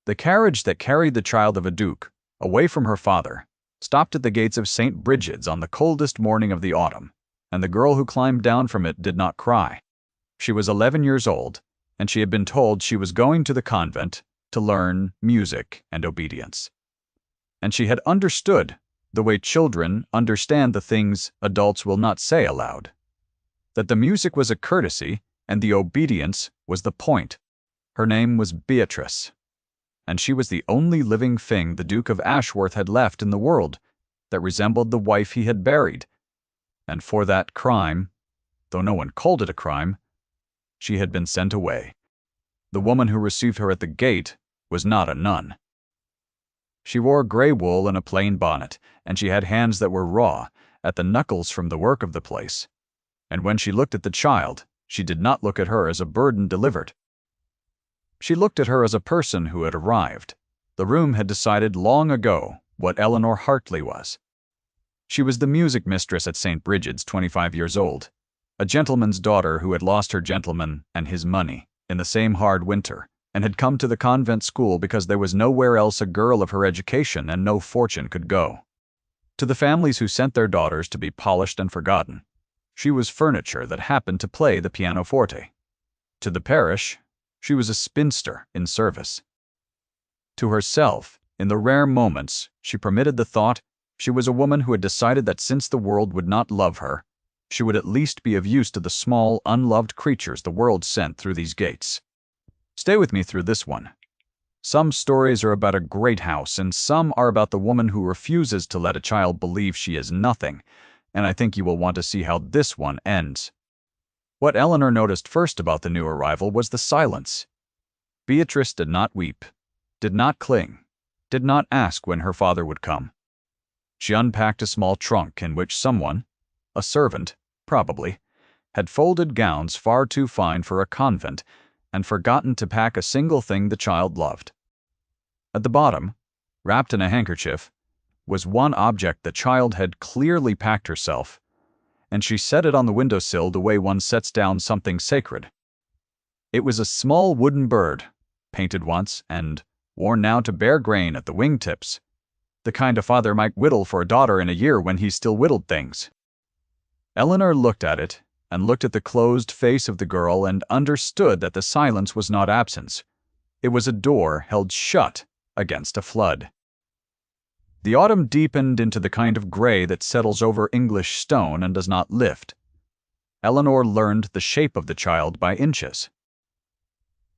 The carriage that carried the child of a duke, away from her father, stopped at the gates of St. Brigid's on the coldest morning of the autumn, and the girl who climbed down from it did not cry. She was 11 years old, and she had been told she was going to the convent to learn music and obedience. And she had understood the way children understand the things adults will not say aloud. That the music was a courtesy and the obedience was the point. Her name was Beatrice, and she was the only living thing the Duke of Ashworth had left in the world that resembled the wife he had buried. And for that crime, though no one called it a crime, she had been sent away. The woman who received her at the gate was not a nun. She wore grey wool and a plain bonnet, and she had hands that were raw at the knuckles from the work of the place. And when she looked at the child, she did not look at her as a burden delivered. She looked at her as a person who had arrived. The room had decided long ago what Eleanor Hartley was. She was the music mistress at St. Brigid's, 25 years old, a gentleman's daughter who had lost her gentleman and his money in the same hard winter, and had come to the convent school because there was nowhere else a girl of her education and no fortune could go. To the families who sent their daughters to be polished and forgotten, she was furniture that happened to play the pianoforte. To the parish, she was a spinster in service. To herself, in the rare moments she permitted the thought, she was a woman who had decided that since the world would not love her, she would at least be of use to the small, unloved creatures the world sent through these gates. Stay with me through this one. Some stories are about a great house, and some are about the woman who refuses to let a child believe she is nothing, and I think you will want to see how this one ends. What Eleanor noticed first about the new arrival was the silence. Beatrice did not weep, did not cling, did not ask when her father would come. She unpacked a small trunk in which someone, a servant, probably, had folded gowns far too fine for a convent and forgotten to pack a single thing the child loved. At the bottom, wrapped in a handkerchief, was one object the child had clearly packed herself, and she set it on the windowsill the way one sets down something sacred. It was a small wooden bird, painted once and worn now to bare grain at the wingtips, the kind a father might whittle for a daughter in a year when he still whittled things. Eleanor looked at it, and looked at the closed face of the girl and understood that the silence was not absence. It was a door held shut against a flood. The autumn deepened into the kind of gray that settles over English stone and does not lift. Eleanor learned the shape of the child by inches.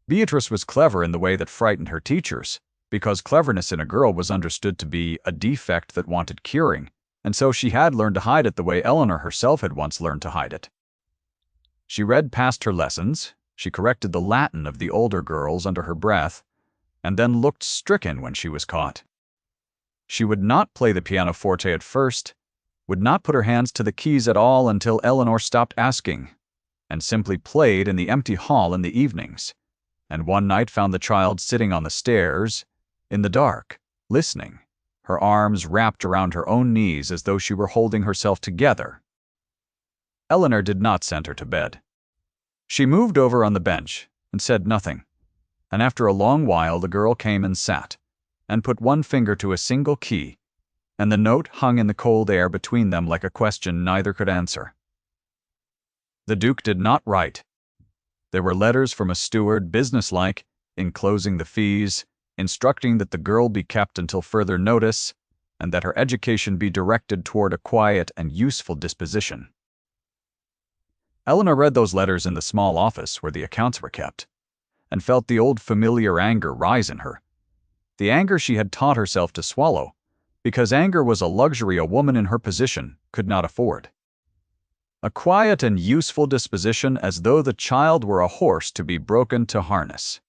Beatrice was clever in the way that frightened her teachers, because cleverness in a girl was understood to be a defect that wanted curing, and so she had learned to hide it the way Eleanor herself had once learned to hide it. She read past her lessons, she corrected the Latin of the older girls under her breath, and then looked stricken when she was caught. She would not play the pianoforte at first, would not put her hands to the keys at all until Eleanor stopped asking, and simply played in the empty hall in the evenings, and one night found the child sitting on the stairs, in the dark, listening, her arms wrapped around her own knees as though she were holding herself together. Eleanor did not send her to bed. She moved over on the bench and said nothing, and after a long while the girl came and sat, and put one finger to a single key, and the note hung in the cold air between them like a question neither could answer. The Duke did not write. There were letters from a steward, businesslike, enclosing the fees, instructing that the girl be kept until further notice, and that her education be directed toward a quiet and useful disposition. Eleanor read those letters in the small office where the accounts were kept, and felt the old familiar anger rise in her, the anger she had taught herself to swallow, because anger was a luxury a woman in her position could not afford. A quiet and useful disposition, as though the child were a horse to be broken to harness.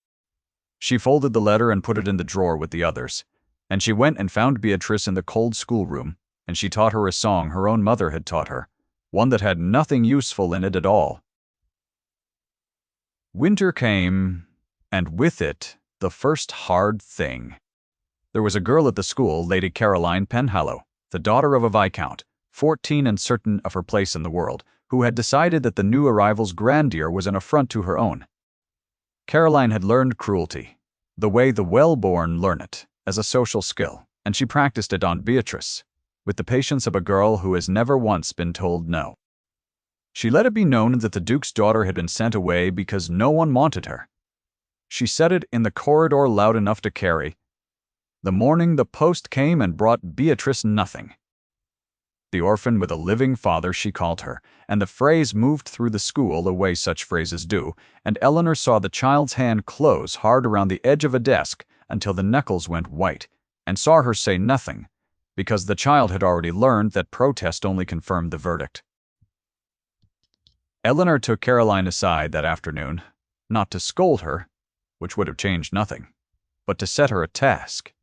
She folded the letter and put it in the drawer with the others, and she went and found Beatrice in the cold schoolroom, and she taught her a song her own mother had taught her, one that had nothing useful in it at all. Winter came, and with it the first hard thing. There was a girl at the school, Lady Caroline Penhallow, the daughter of a viscount, 14 and certain of her place in the world, who had decided that the new arrival's grandeur was an affront to her own. Caroline had learned cruelty, the way the well-born learn it, as a social skill, and she practiced it on Beatrice, with the patience of a girl who has never once been told no. She let it be known that the Duke's daughter had been sent away because no one wanted her. She said it in the corridor loud enough to carry. The morning the post came and brought Beatrice nothing. The orphan with a living father, she called her, and the phrase moved through the school the way such phrases do, and Eleanor saw the child's hand close hard around the edge of a desk until the knuckles went white, and saw her say nothing, because the child had already learned that protest only confirmed the verdict. Eleanor took Caroline aside that afternoon, not to scold her, which would have changed nothing, but to set her a task.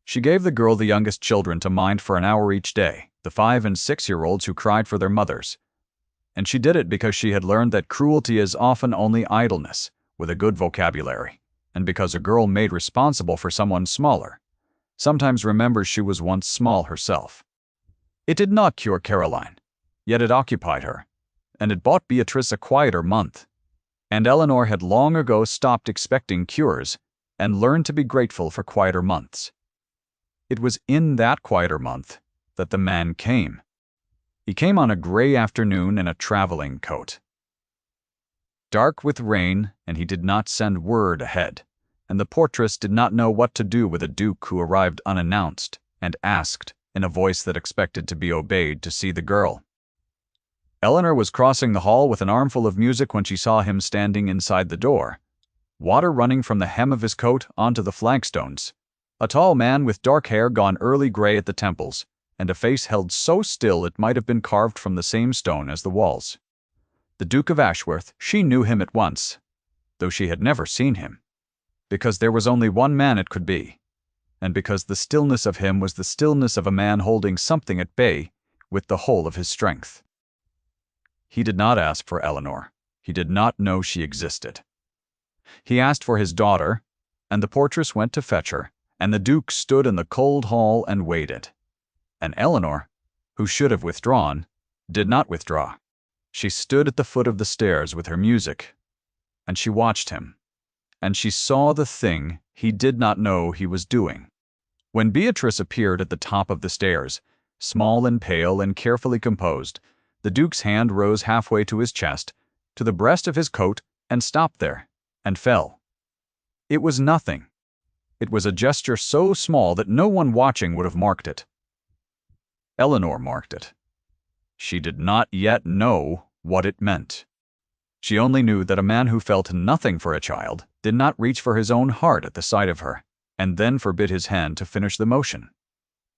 She gave the girl the youngest children to mind for an hour each day, the 5- and 6-year-olds who cried for their mothers. And she did it because she had learned that cruelty is often only idleness, with a good vocabulary, and because a girl made responsible for someone smaller sometimes remembers she was once small herself. It did not cure Caroline, yet it occupied her, and it bought Beatrice a quieter month. And Eleanor had long ago stopped expecting cures and learned to be grateful for quieter months. It was in that quieter month that the man came. He came on a gray afternoon in a traveling coat, dark with rain, and he did not send word ahead, and the portress did not know what to do with a duke who arrived unannounced and asked, in a voice that expected to be obeyed, to see the girl. Eleanor was crossing the hall with an armful of music when she saw him standing inside the door, water running from the hem of his coat onto the flagstones. A tall man with dark hair gone early gray at the temples, and a face held so still it might have been carved from the same stone as the walls. The Duke of Ashworth, she knew him at once, though she had never seen him, because there was only one man it could be, and because the stillness of him was the stillness of a man holding something at bay with the whole of his strength. He did not ask for Eleanor. He did not know she existed. He asked for his daughter, and the portress went to fetch her, and the Duke stood in the cold hall and waited. And Eleanor, who should have withdrawn, did not withdraw. She stood at the foot of the stairs with her music, and she watched him, and she saw the thing he did not know he was doing. When Beatrice appeared at the top of the stairs, small and pale and carefully composed, the Duke's hand rose halfway to his chest, to the breast of his coat, and stopped there, and fell. It was nothing. It was a gesture so small that no one watching would have marked it. Eleanor marked it. She did not yet know what it meant. She only knew that a man who felt nothing for a child did not reach for his own heart at the sight of her, and then forbid his hand to finish the motion.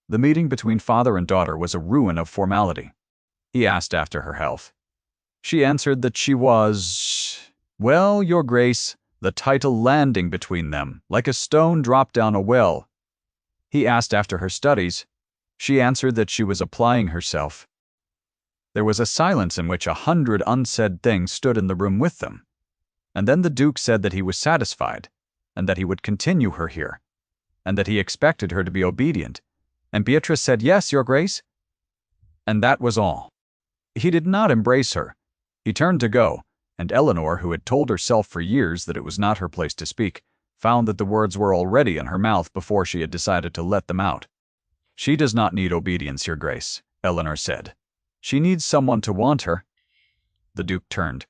The meeting between father and daughter was a ruin of formality. He asked after her health. She answered that she was, well, your grace, the title landing between them, like a stone dropped down a well. He asked after her studies. She answered that she was applying herself. There was a silence in which 100 unsaid things stood in the room with them, and then the Duke said that he was satisfied, and that he would continue her here, and that he expected her to be obedient, and Beatrice said, yes, your grace, and that was all. He did not embrace her. He turned to go, and Eleanor, who had told herself for years that it was not her place to speak, found that the words were already in her mouth before she had decided to let them out. She does not need obedience, your grace, Eleanor said. She needs someone to want her. The Duke turned.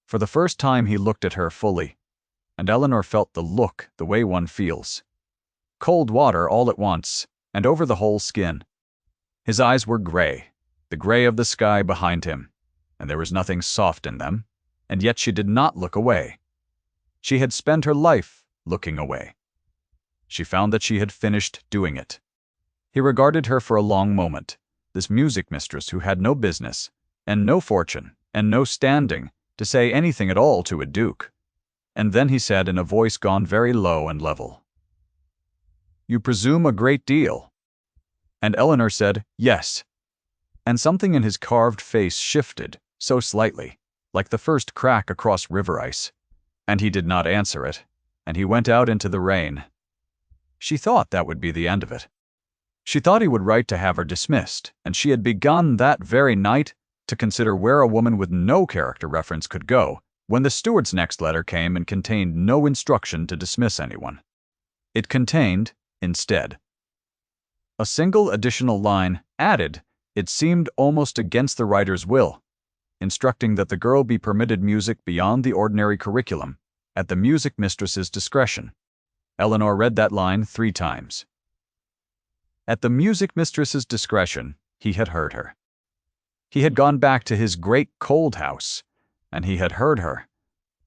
For the first time he looked at her fully, and Eleanor felt the look the way one feels. Cold water all at once, and over the whole skin. His eyes were gray, the gray of the sky behind him, and there was nothing soft in them, and yet she did not look away. She had spent her life looking away. She found that she had finished doing it. He regarded her for a long moment, this music mistress who had no business, and no fortune, and no standing, to say anything at all to a duke. And then he said in a voice gone very low and level, "You presume a great deal." And Eleanor said, "Yes." And something in his carved face shifted, so slightly, like the first crack across river ice. And he did not answer it, and he went out into the rain. She thought that would be the end of it. She thought he would write to have her dismissed, and she had begun that very night to consider where a woman with no character reference could go when the steward's next letter came and contained no instruction to dismiss anyone. It contained, instead, a single additional line added, it seemed almost against the writer's will, instructing that the girl be permitted music beyond the ordinary curriculum, at the music mistress's discretion. Eleanor read that line 3 times. At the music mistress's discretion, he had heard her. He had gone back to his great cold house, and he had heard her,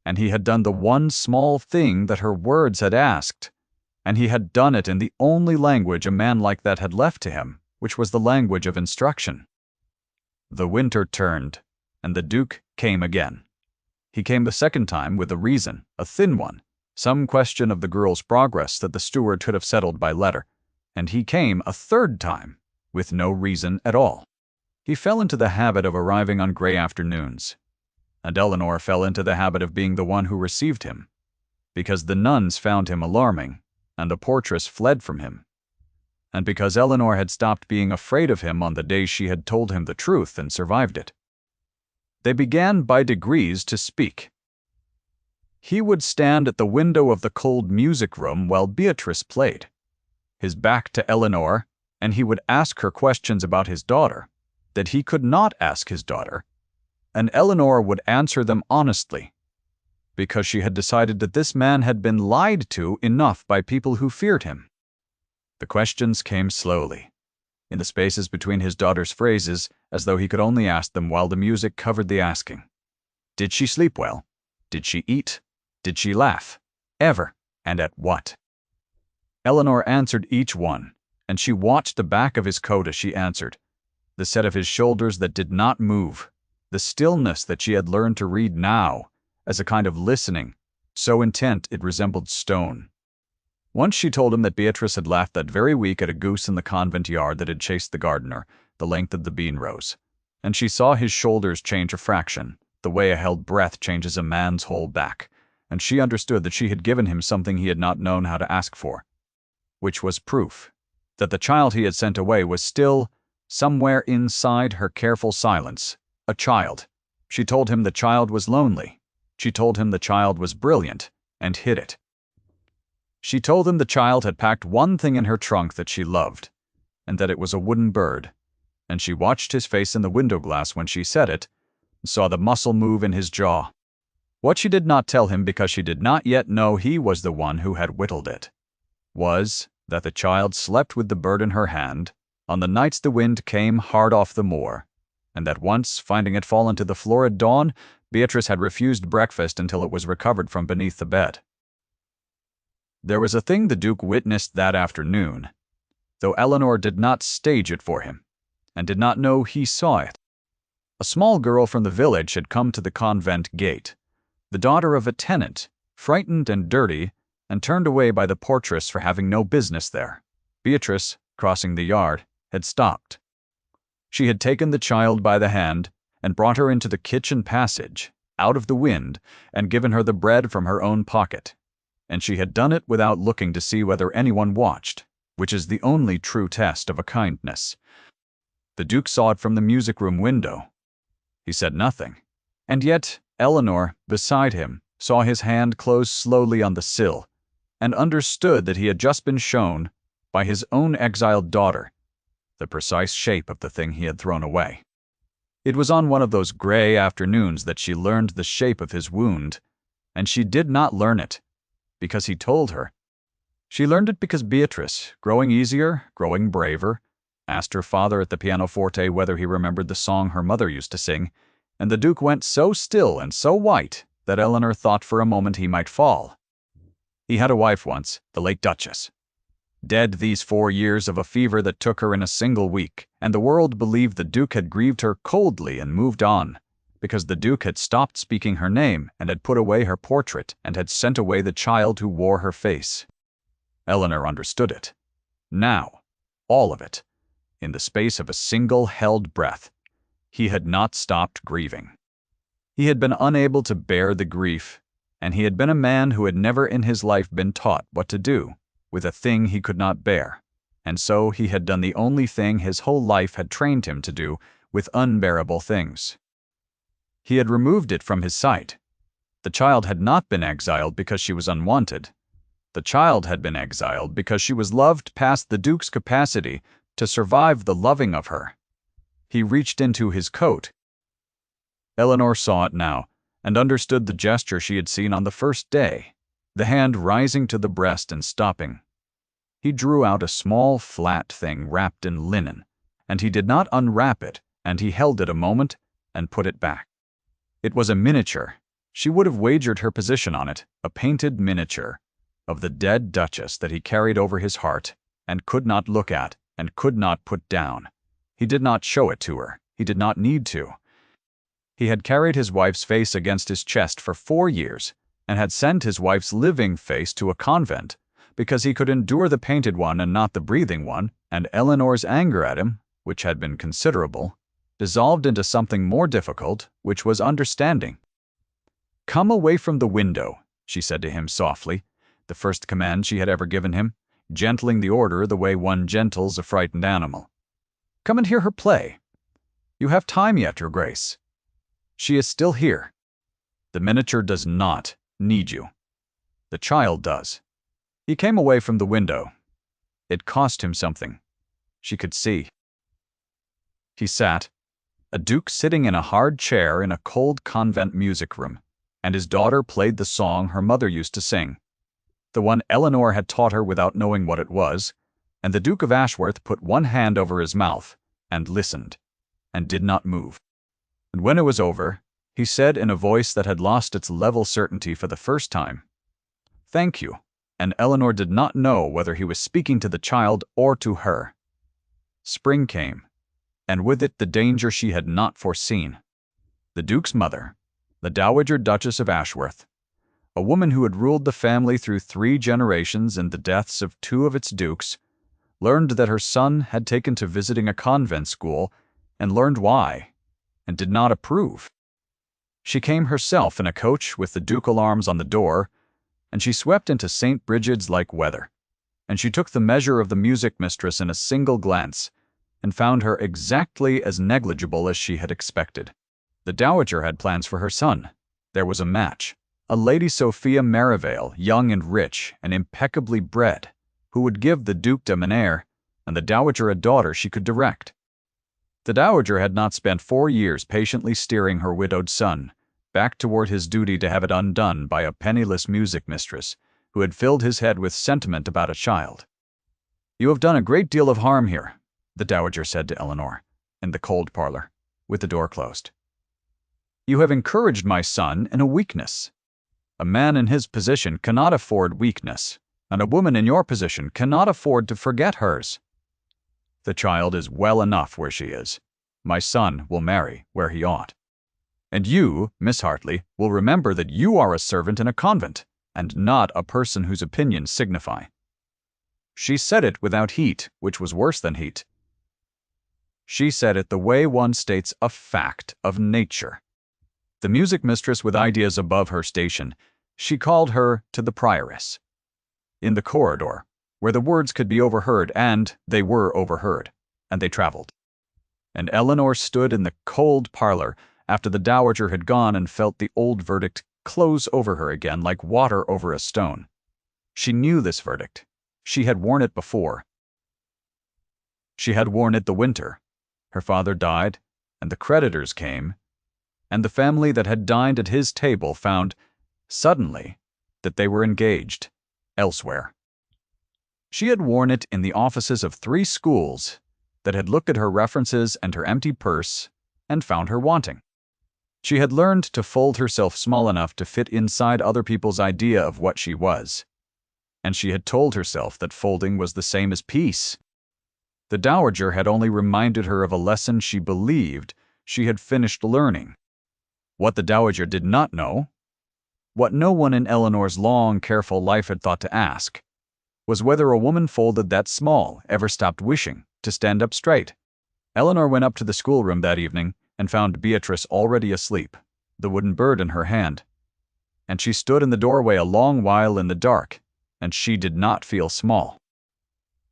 and he had done the one small thing that her words had asked, and he had done it in the only language a man like that had left to him, which was the language of instruction. The winter turned, and the Duke came again. He came the second time with a reason, a thin one, some question of the girl's progress that the steward could have settled by letter, and he came a third time with no reason at all. He fell into the habit of arriving on gray afternoons, and Eleanor fell into the habit of being the one who received him, because the nuns found him alarming, and the portress fled from him, and because Eleanor had stopped being afraid of him on the day she had told him the truth and survived it. They began by degrees to speak. He would stand at the window of the cold music room while Beatrice played, his back to Eleanor, and he would ask her questions about his daughter that he could not ask his daughter, and Eleanor would answer them honestly, because she had decided that this man had been lied to enough by people who feared him. The questions came slowly, in the spaces between his daughter's phrases, as though he could only ask them while the music covered the asking. Did she sleep well? Did she eat? Did she laugh? Ever? And at what? Eleanor answered each one, and she watched the back of his coat as she answered, the set of his shoulders that did not move, the stillness that she had learned to read now as a kind of listening, so intent it resembled stone. Once she told him that Beatrice had laughed that very week at a goose in the convent yard that had chased the gardener the length of the bean rows, and she saw his shoulders change a fraction, the way a held breath changes a man's whole back, and she understood that she had given him something he had not known how to ask for, which was proof that the child he had sent away was still, somewhere inside her careful silence, a child. She told him the child was lonely. She told him the child was brilliant, and hid it. She told him the child had packed one thing in her trunk that she loved, and that it was a wooden bird, and she watched his face in the window glass when she said it, and saw the muscle move in his jaw. What she did not tell him, because she did not yet know he was the one who had whittled it, was that the child slept with the bird in her hand on the nights the wind came hard off the moor, and that once, finding it fall into the florid dawn, Beatrice had refused breakfast until it was recovered from beneath the bed. There was a thing the Duke witnessed that afternoon, though Eleanor did not stage it for him, and did not know he saw it. A small girl from the village had come to the convent gate, the daughter of a tenant, frightened and dirty, and turned away by the portress for having no business there. Beatrice, crossing the yard, had stopped. She had taken the child by the hand and brought her into the kitchen passage, out of the wind, and given her the bread from her own pocket, and she had done it without looking to see whether anyone watched, which is the only true test of a kindness. The Duke saw it from the music-room window. He said nothing, and yet Eleanor, beside him, saw his hand close slowly on the sill, and understood that he had just been shown, by his own exiled daughter, the precise shape of the thing he had thrown away. It was on one of those gray afternoons that she learned the shape of his wound, and she did not learn it because he told her. She learned it because Beatrice, growing easier, growing braver, asked her father at the pianoforte whether he remembered the song her mother used to sing, and the Duke went so still and so white that Eleanor thought for a moment he might fall. He had a wife once, the late Duchess, dead these 4 years of a fever that took her in a single week, and the world believed the Duke had grieved her coldly and moved on, because the Duke had stopped speaking her name and had put away her portrait and had sent away the child who wore her face. Eleanor understood it. Now, all of it, in the space of a single held breath. He had not stopped grieving. He had been unable to bear the grief, and he had been a man who had never in his life been taught what to do with a thing he could not bear, and so he had done the only thing his whole life had trained him to do with unbearable things. He had removed it from his sight, The child had not been exiled because she was unwanted. The child had been exiled because she was loved past the Duke's capacity to survive the loving of her. He reached into his coat. Eleanor saw it now, and understood the gesture she had seen on the first day, the hand rising to the breast and stopping. He drew out a small, flat thing wrapped in linen, and he did not unwrap it, and he held it a moment and put it back. It was a miniature. She would have wagered her position on it, a painted miniature of the dead Duchess that he carried over his heart and could not look at and could not put down. He did not show it to her. He did not need to. He had carried his wife's face against his chest for 4 years and had sent his wife's living face to a convent because he could endure the painted one and not the breathing one, and Eleanor's anger at him, which had been considerable, dissolved into something more difficult, which was understanding. "Come away from the window," she said to him softly, the first command she had ever given him, gentling the order the way one gentles a frightened animal. "Come and hear her play. You have time yet, Your Grace. She is still here. The miniature does not need you. The child does." He came away from the window. It cost him something. She could see. He sat, a duke sitting in a hard chair in a cold convent music room, and his daughter played the song her mother used to sing, the one Eleanor had taught her without knowing what it was, and the Duke of Ashworth put one hand over his mouth and listened, and did not move. And when it was over, he said in a voice that had lost its level certainty for the first time, "Thank you," and Eleanor did not know whether he was speaking to the child or to her. Spring came, and with it the danger she had not foreseen. The Duke's mother, the Dowager Duchess of Ashworth, a woman who had ruled the family through 3 generations and the deaths of 2 of its dukes, learned that her son had taken to visiting a convent school, and learned why, and did not approve. She came herself in a coach with the ducal arms on the door, and she swept into St. Brigid's like weather, and she took the measure of the music mistress in a single glance, and found her exactly as negligible as she had expected. The Dowager had plans for her son. There was a match. A Lady Sophia Merivale, young and rich, and impeccably bred, who would give the dukedom an heir, and the Dowager a daughter she could direct. The Dowager had not spent 4 years patiently steering her widowed son back toward his duty to have it undone by a penniless music mistress who had filled his head with sentiment about a child. "You have done a great deal of harm here," the Dowager said to Eleanor, in the cold parlor, with the door closed. "You have encouraged my son in a weakness. A man in his position cannot afford weakness, and a woman in your position cannot afford to forget hers. The child is well enough where she is. My son will marry where he ought. And you, Miss Hartley, will remember that you are a servant in a convent, and not a person whose opinions signify." She said it without heat, which was worse than heat. She said it the way one states a fact of nature. The music mistress with ideas above her station, she called her to the prioress. In the corridor, where the words could be overheard, and they were overheard, and they traveled. And Eleanor stood in the cold parlor after the Dowager had gone and felt the old verdict close over her again like water over a stone. She knew this verdict. She had worn it before. She had worn it the winter. Her father died, and the creditors came, and the family that had dined at his table found, suddenly, that they were engaged elsewhere. She had worn it in the offices of 3 schools that had looked at her references and her empty purse and found her wanting. She had learned to fold herself small enough to fit inside other people's idea of what she was, and she had told herself that folding was the same as peace. The Dowager had only reminded her of a lesson she believed she had finished learning. What the Dowager did not know, what no one in Eleanor's long, careful life had thought to ask, was whether a woman folded that small ever stopped wishing to stand up straight. Eleanor went up to the schoolroom that evening and found Beatrice already asleep, the wooden bird in her hand. And she stood in the doorway a long while in the dark, and she did not feel small.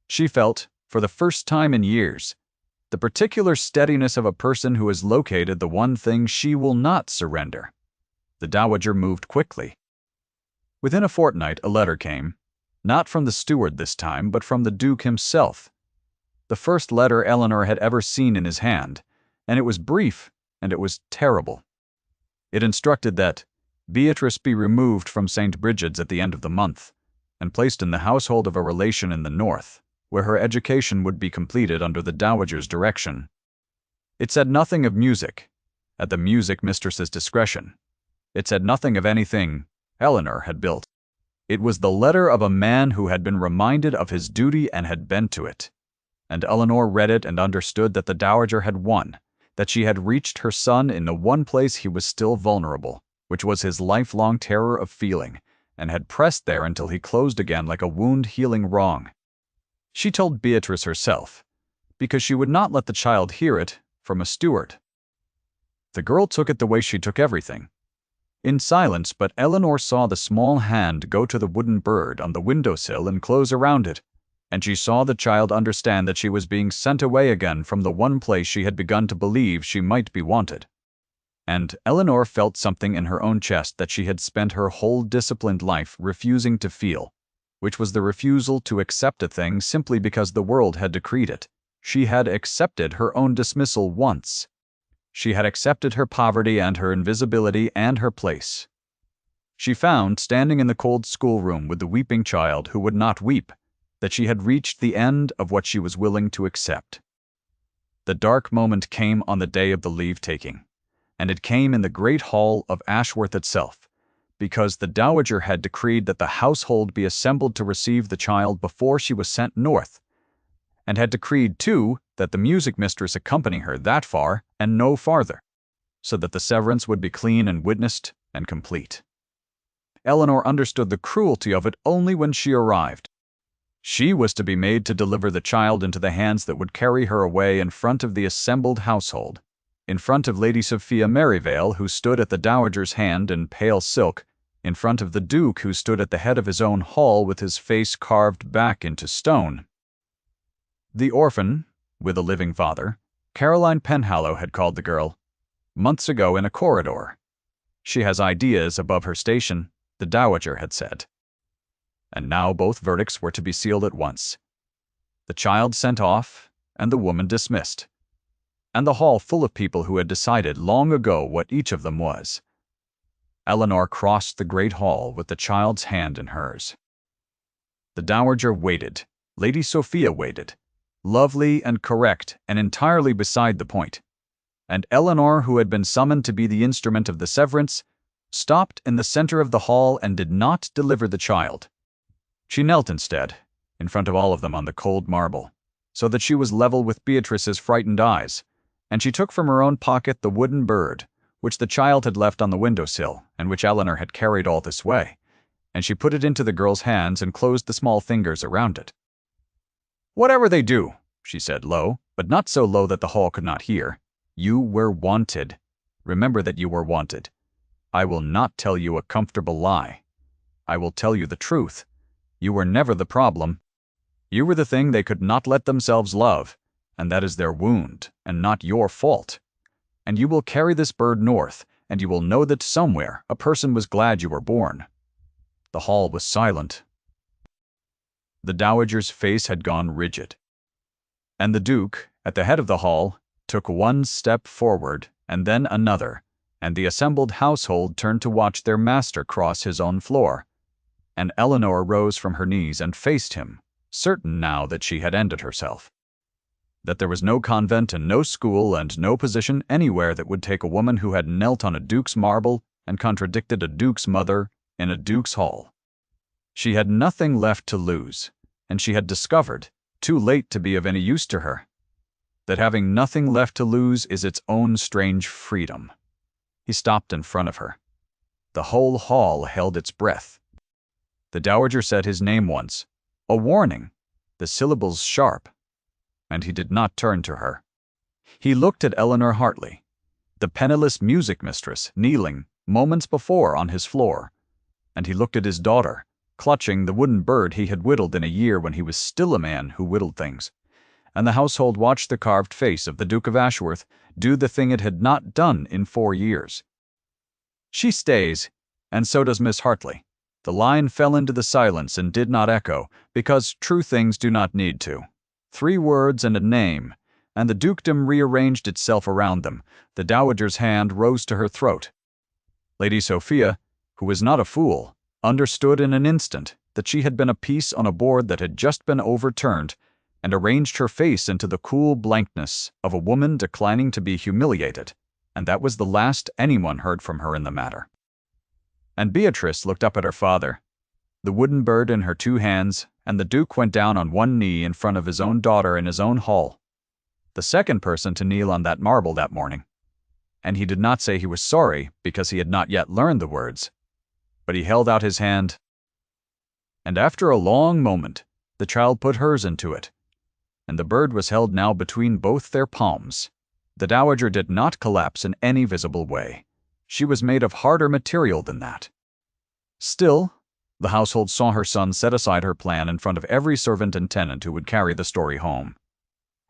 She felt, for the first time in years, the particular steadiness of a person who has located the one thing she will not surrender, The dowager moved quickly. Within a fortnight, a letter came, not from the steward this time, but from the Duke himself. The first letter Eleanor had ever seen in his hand, and it was brief, and it was terrible. It instructed that Beatrice be removed from St. Brigid's at the end of the month, and placed in the household of a relation in the north, where her education would be completed under the dowager's direction. It said nothing of music, at the music mistress's discretion. It said nothing of anything Eleanor had built. It was the letter of a man who had been reminded of his duty and had bent to it. And Eleanor read it and understood that the dowager had won, that she had reached her son in the one place he was still vulnerable, which was his lifelong terror of feeling, and had pressed there until he closed again like a wound healing wrong. She told Beatrice herself, because she would not let the child hear it from a steward. The girl took it the way she took everything, in silence, but Eleanor saw the small hand go to the wooden bird on the windowsill and close around it, and she saw the child understand that she was being sent away again from the one place she had begun to believe she might be wanted. And Eleanor felt something in her own chest that she had spent her whole disciplined life refusing to feel, which was the refusal to accept a thing simply because the world had decreed it. She had accepted her own dismissal once. She had accepted her poverty and her invisibility and her place. She found, standing in the cold schoolroom with the weeping child who would not weep, that she had reached the end of what she was willing to accept. The dark moment came on the day of the leave-taking, and it came in the great hall of Ashworth itself, because the dowager had decreed that the household be assembled to receive the child before she was sent north, and had decreed, too, that the music mistress accompany her that far and no farther, so that the severance would be clean and witnessed and complete. Eleanor understood the cruelty of it only when she arrived. She was to be made to deliver the child into the hands that would carry her away in front of the assembled household, in front of Lady Sophia Merivale, who stood at the dowager's hand in pale silk, in front of the Duke, who stood at the head of his own hall with his face carved back into stone. The orphan, with a living father, Caroline Penhallow had called the girl, months ago in a corridor. She has ideas above her station, the dowager had said. And now both verdicts were to be sealed at once. The child sent off, and the woman dismissed, and the hall full of people who had decided long ago what each of them was. Eleanor crossed the great hall with the child's hand in hers. The dowager waited. Lady Sophia waited, lovely and correct and entirely beside the point. And Eleanor, who had been summoned to be the instrument of the severance, stopped in the center of the hall and did not deliver the child. She knelt instead, in front of all of them on the cold marble, so that she was level with Beatrice's frightened eyes, and she took from her own pocket the wooden bird, which the child had left on the windowsill, and which Eleanor had carried all this way, and she put it into the girl's hands and closed the small fingers around it. "Whatever they do," she said low, but not so low that the hall could not hear, "you were wanted. Remember that you were wanted. I will not tell you a comfortable lie. I will tell you the truth. You were never the problem. You were the thing they could not let themselves love, and that is their wound, and not your fault. And you will carry this bird north, and you will know that somewhere a person was glad you were born." The hall was silent. The dowager's face had gone rigid. And the Duke, at the head of the hall, took one step forward, and then another, and the assembled household turned to watch their master cross his own floor. And Eleanor rose from her knees and faced him, certain now that she had ended herself. That there was no convent and no school and no position anywhere that would take a woman who had knelt on a duke's marble and contradicted a duke's mother in a duke's hall. She had nothing left to lose, and she had discovered, too late to be of any use to her, that having nothing left to lose is its own strange freedom. He stopped in front of her. The whole hall held its breath. The dowager said his name once, a warning, the syllables sharp, and he did not turn to her. He looked at Eleanor Hartley, the penniless music mistress, kneeling moments before on his floor, and he looked at his daughter, clutching the wooden bird he had whittled in a year when he was still a man who whittled things, and the household watched the carved face of the Duke of Ashworth do the thing it had not done in 4 years. She stays, and so does Miss Hartley. The line fell into the silence and did not echo, because true things do not need to. 3 words and a name, and the dukedom rearranged itself around them. The dowager's hand rose to her throat. Lady Sophia, who was not a fool, understood in an instant that she had been a piece on a board that had just been overturned, and arranged her face into the cool blankness of a woman declining to be humiliated, and that was the last anyone heard from her in the matter. And Beatrice looked up at her father, the wooden bird in her 2 hands, and the Duke went down on one knee in front of his own daughter in his own hall, the second person to kneel on that marble that morning. And he did not say he was sorry because he had not yet learned the words, but he held out his hand, and after a long moment the child put hers into it, and the bird was held now between both their palms. The dowager did not collapse in any visible way. She was made of harder material than that. Still, the household saw her son set aside her plan in front of every servant and tenant who would carry the story home.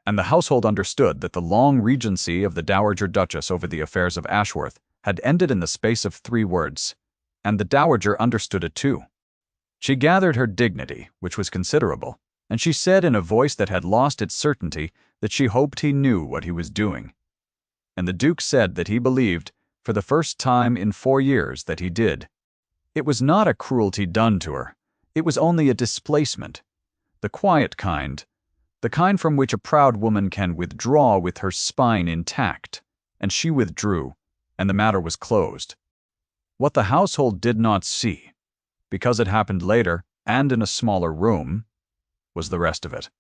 And the household understood that the long regency of the Dowager Duchess over the affairs of Ashworth had ended in the space of 3 words, and the dowager understood it too. She gathered her dignity, which was considerable, and she said in a voice that had lost its certainty that she hoped he knew what he was doing. And the Duke said that he believed, for the first time in 4 years, that he did. It was not a cruelty done to her. It was only a displacement, the quiet kind, the kind from which a proud woman can withdraw with her spine intact, and she withdrew, and the matter was closed. What the household did not see, because it happened later and in a smaller room, was the rest of it.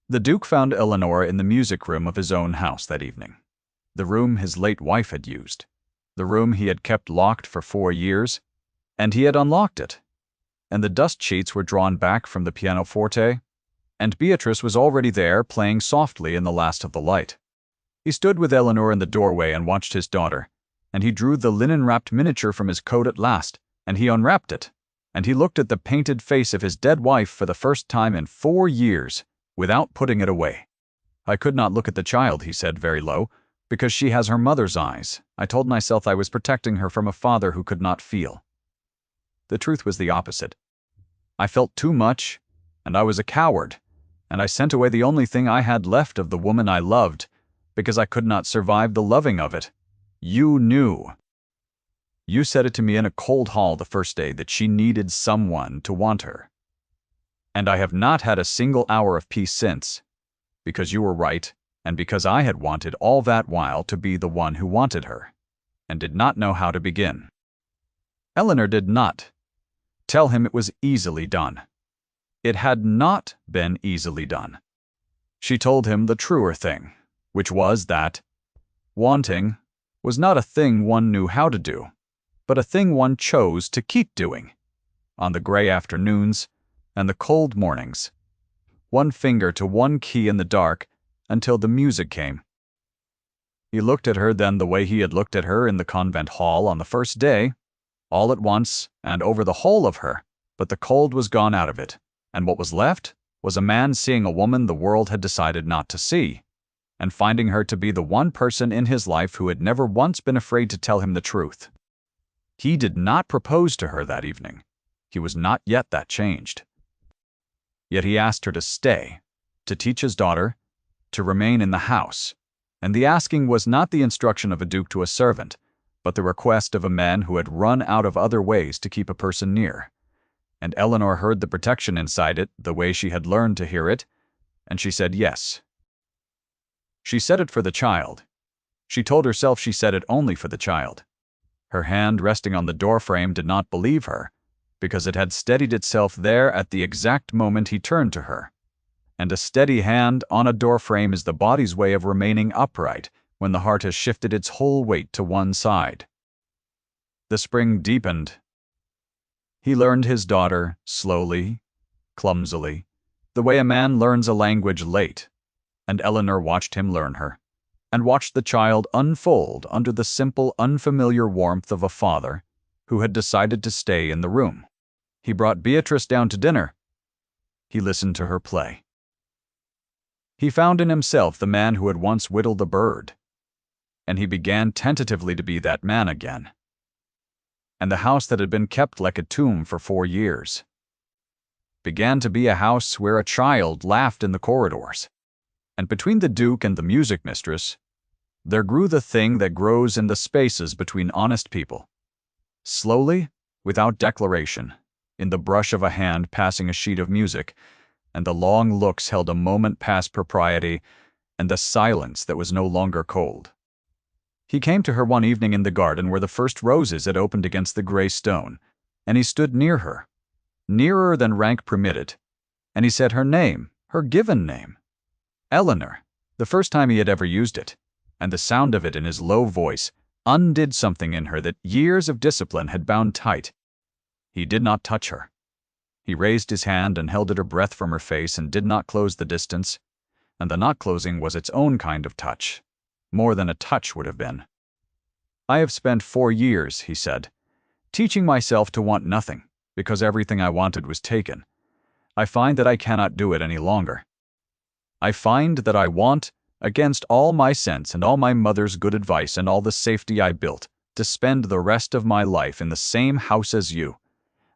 The Duke found Eleanor in the music room of his own house that evening, the room his late wife had used, the room he had kept locked for 4 years, and he had unlocked it, and the dust sheets were drawn back from the pianoforte, and Beatrice was already there playing softly in the last of the light. He stood with Eleanor in the doorway and watched his daughter, and he drew the linen-wrapped miniature from his coat at last, and he unwrapped it, and he looked at the painted face of his dead wife for the first time in 4 years, without putting it away. "I could not look at the child," he said very low, "because she has her mother's eyes. I told myself I was protecting her from a father who could not feel. The truth was the opposite. I felt too much, and I was a coward, and I sent away the only thing I had left of the woman I loved, because I could not survive the loving of it. You knew. You said it to me in a cold hall the first day that she needed someone to want her. And I have not had a single hour of peace since, because you were right, and because I had wanted all that while to be the one who wanted her, and did not know how to begin." Eleanor did not tell him it was easily done. It had not been easily done. She told him the truer thing, which was that wanting was not a thing one knew how to do, but a thing one chose to keep doing, on the gray afternoons and the cold mornings, one finger to one key in the dark until the music came. He looked at her then the way he had looked at her in the convent hall on the first day, all at once and over the whole of her, but the cold was gone out of it, and what was left was a man seeing a woman the world had decided not to see, and finding her to be the one person in his life who had never once been afraid to tell him the truth. He did not propose to her that evening. He was not yet that changed. Yet he asked her to stay, to teach his daughter, to remain in the house, and the asking was not the instruction of a duke to a servant, but the request of a man who had run out of other ways to keep a person near. And Eleanor heard the protection inside it the way she had learned to hear it, and she said yes. She said it for the child. She told herself she said it only for the child. Her hand resting on the doorframe did not believe her, because it had steadied itself there at the exact moment he turned to her. And a steady hand on a doorframe is the body's way of remaining upright when the heart has shifted its whole weight to one side. The spring deepened. He learned his daughter slowly, clumsily, the way a man learns a language late, and Eleanor watched him learn her, and watched the child unfold under the simple, unfamiliar warmth of a father who had decided to stay in the room. He brought Beatrice down to dinner. He listened to her play. He found in himself the man who had once whittled a bird, and he began tentatively to be that man again. and the house that had been kept like a tomb for 4 years began to be a house where a child laughed in the corridors. And between the Duke and the music mistress, there grew the thing that grows in the spaces between honest people. Slowly, without declaration, in the brush of a hand passing a sheet of music, and the long looks held a moment past propriety, and the silence that was no longer cold. He came to her one evening in the garden where the first roses had opened against the grey stone, and he stood near her, nearer than rank permitted, and he said her name, her given name, Eleanor, the first time he had ever used it, and the sound of it in his low voice undid something in her that years of discipline had bound tight. He did not touch her. He raised his hand and held it a breath from her face and did not close the distance, and the not closing was its own kind of touch, more than a touch would have been. "I have spent 4 years," he said, "teaching myself to want nothing, because everything I wanted was taken. I find that I cannot do it any longer. I find that I want, against all my sense and all my mother's good advice and all the safety I built, to spend the rest of my life in the same house as you.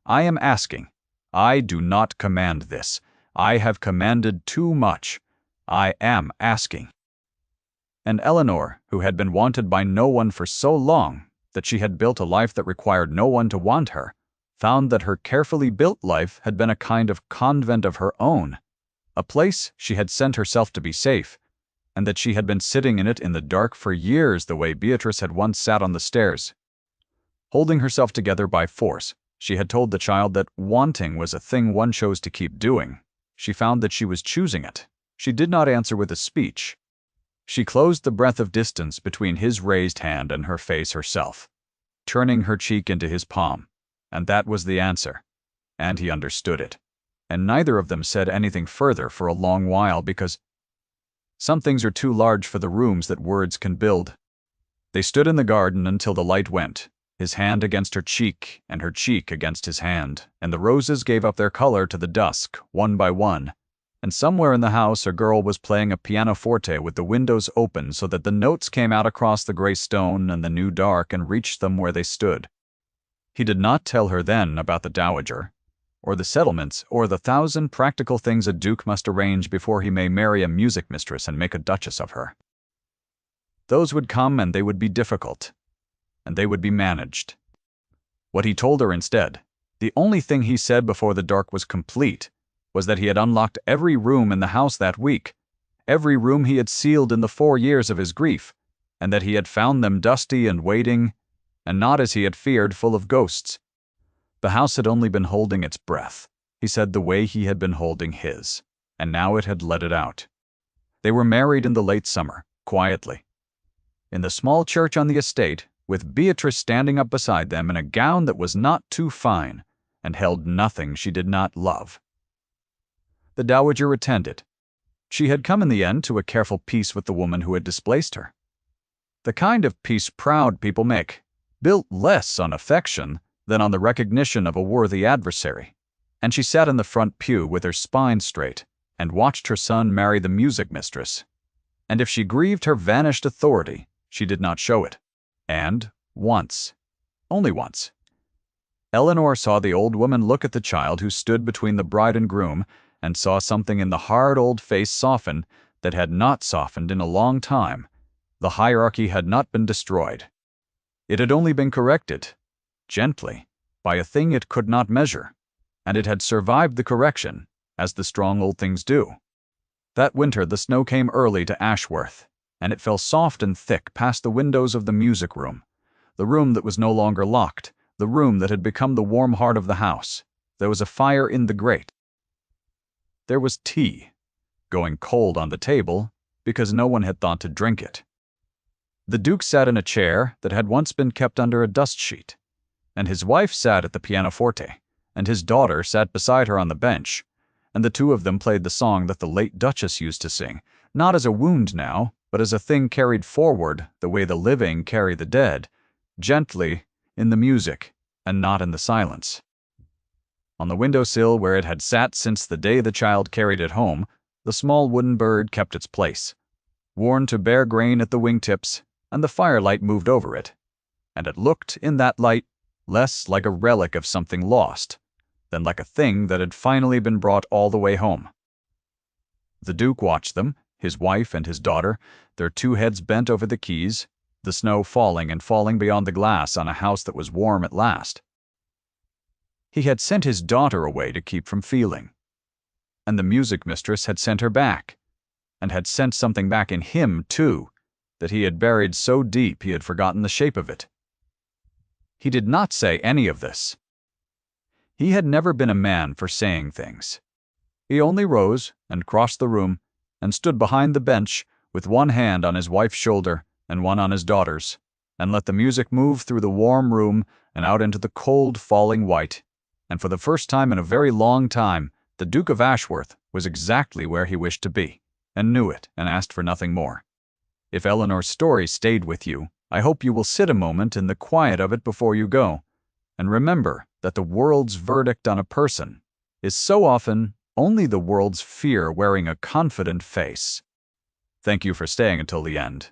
I am asking. I do not command this. I have commanded too much. I am asking." And Eleanor, who had been wanted by no one for so long that she had built a life that required no one to want her, found that her carefully built life had been a kind of convent of her own, a place she had sent herself to be safe, and that she had been sitting in it in the dark for years the way Beatrice had once sat on the stairs. Holding herself together by force, she had told the child that wanting was a thing one chose to keep doing. She found that she was choosing it. She did not answer with a speech. She closed the breadth of distance between his raised hand and her face herself, turning her cheek into his palm, and that was the answer, and he understood it. And neither of them said anything further for a long while, because some things are too large for the rooms that words can build. They stood in the garden until the light went, his hand against her cheek and her cheek against his hand, and the roses gave up their color to the dusk, one by one. And somewhere in the house a girl was playing a pianoforte with the windows open so that the notes came out across the gray stone and the new dark and reached them where they stood. He did not tell her then about the dowager, or the settlements, or the 1,000 practical things a duke must arrange before he may marry a music mistress and make a duchess of her. Those would come, and they would be difficult, and they would be managed. What he told her instead, the only thing he said before the dark was complete, was that he had unlocked every room in the house that week, every room he had sealed in the 4 years of his grief, and that he had found them dusty and waiting, and not as he had feared, full of ghosts. The house had only been holding its breath, he said, the way he had been holding his, and now it had let it out. They were married in the late summer, quietly, in the small church on the estate, with Beatrice standing up beside them in a gown that was not too fine, and held nothing she did not love. The dowager attended. She had come in the end to a careful peace with the woman who had displaced her. The kind of peace proud people make, built less on affection than on the recognition of a worthy adversary, and she sat in the front pew with her spine straight, and watched her son marry the music mistress. And if she grieved her vanished authority, she did not show it. And once, only once, Eleanor saw the old woman look at the child who stood between the bride and groom, and saw something in the hard old face soften that had not softened in a long time. The hierarchy had not been destroyed. It had only been corrected, gently, by a thing it could not measure, and it had survived the correction, as the strong old things do. That winter the snow came early to Ashworth, and it fell soft and thick past the windows of the music room, the room that was no longer locked, the room that had become the warm heart of the house. There was a fire in the grate. There was tea, going cold on the table, because no one had thought to drink it. The Duke sat in a chair that had once been kept under a dust sheet, and his wife sat at the pianoforte, and his daughter sat beside her on the bench, and the two of them played the song that the late Duchess used to sing, not as a wound now, but as a thing carried forward the way the living carry the dead, gently, in the music, and not in the silence. On the window-sill where it had sat since the day the child carried it home, the small wooden bird kept its place, worn to bare grain at the wingtips, and the firelight moved over it, and it looked, in that light, less like a relic of something lost than like a thing that had finally been brought all the way home. The Duke watched them, his wife and his daughter, their two heads bent over the keys, the snow falling and falling beyond the glass on a house that was warm at last. He had sent his daughter away to keep from feeling, and the music mistress had sent her back, and had sent something back in him, too, that he had buried so deep he had forgotten the shape of it. He did not say any of this. He had never been a man for saying things. He only rose and crossed the room and stood behind the bench with one hand on his wife's shoulder and one on his daughter's, and let the music move through the warm room and out into the cold falling white, and for the first time in a very long time the Duke of Ashworth was exactly where he wished to be, and knew it and asked for nothing more. If Eleanor's story stayed with you, I hope you will sit a moment in the quiet of it before you go, and remember that the world's verdict on a person is so often only the world's fear wearing a confident face. Thank you for staying until the end.